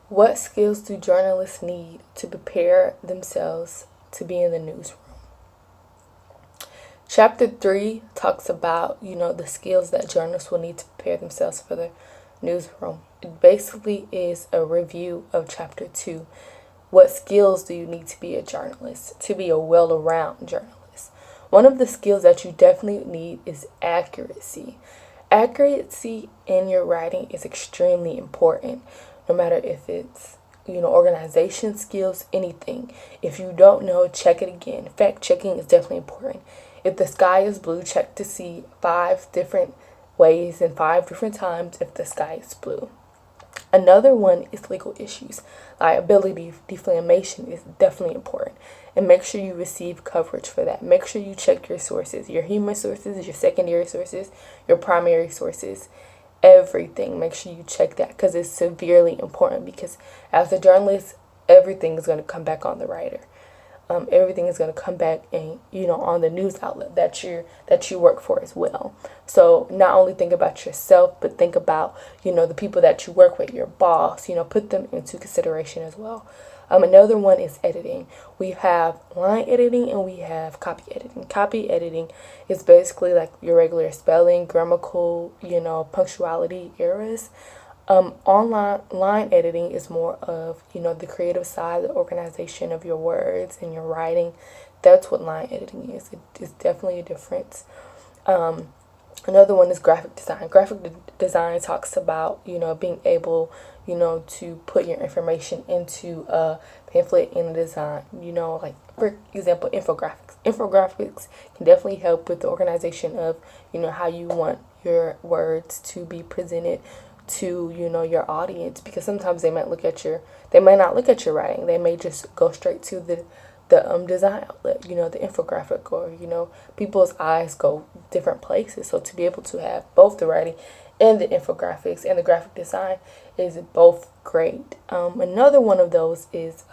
What skills do journalists need to prepare themselves to be in the newsroom? Chapter 3 talks about, the skills that journalists will need to prepare themselves for the newsroom. It basically is a review of chapter 2. What skills do you need to be a journalist, to be a well-rounded journalist? One of the skills that you definitely need is accuracy. Accuracy in your writing is extremely important, no matter if it's, organization skills, anything. If you don't know, check it again. Fact checking is definitely important. If the sky is blue, check to see 5 different ways and 5 different times if the sky is blue. Another one is legal issues. Liability, defamation is definitely important. And make sure you receive coverage for that. Make sure you check your sources, your human sources, your secondary sources, your primary sources, everything. Make sure you check that because it's severely important, because as a journalist, everything is going to come back on the writer. Everything is going to come back and on the news outlet that you work for as well. So not only think about yourself, but think about the people that you work with, your boss. Put them into consideration as well. Another one is editing. We have line editing and we have copy editing. Copy editing is basically like your regular spelling, grammatical, punctuality errors. Online line editing is more of the creative side, the organization of your words and your writing. That's what line editing is. It is definitely a difference. Another one is graphic design. Design talks about being able to put your information into a pamphlet in a design. Like for example, infographics. Infographics can definitely help with the organization of how you want your words to be presented to your audience, because sometimes they might not look at your writing. They may just go straight to the design outlet, the infographic, or people's eyes go different places. So to be able to have both the writing and the infographics and the graphic design is both great. Another one of those is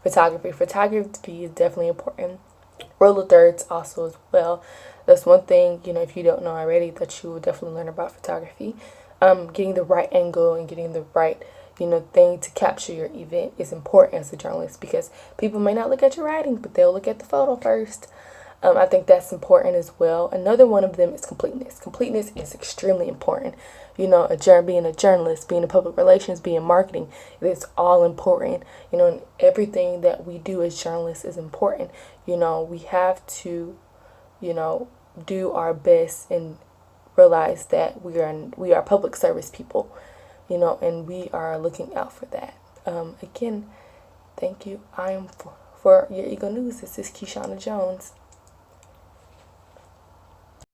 photography. Photography is definitely important. Rule of thirds also as well. That's one thing, if you don't know already, that you will definitely learn about photography. Getting the right angle and getting the right thing to capture your event is important as a journalist, because people may not look at your writing, but they'll look at the photo first. I think that's important as well. Another one of them is completeness. Completeness is extremely important. Being a journalist, being in public relations, being in marketing, it's all important. And everything that we do as journalists is important. We have to, do our best and realize that we are public service people, and we are looking out for that. Again, thank you. I am for your Eagle News. This is Keishana Jones.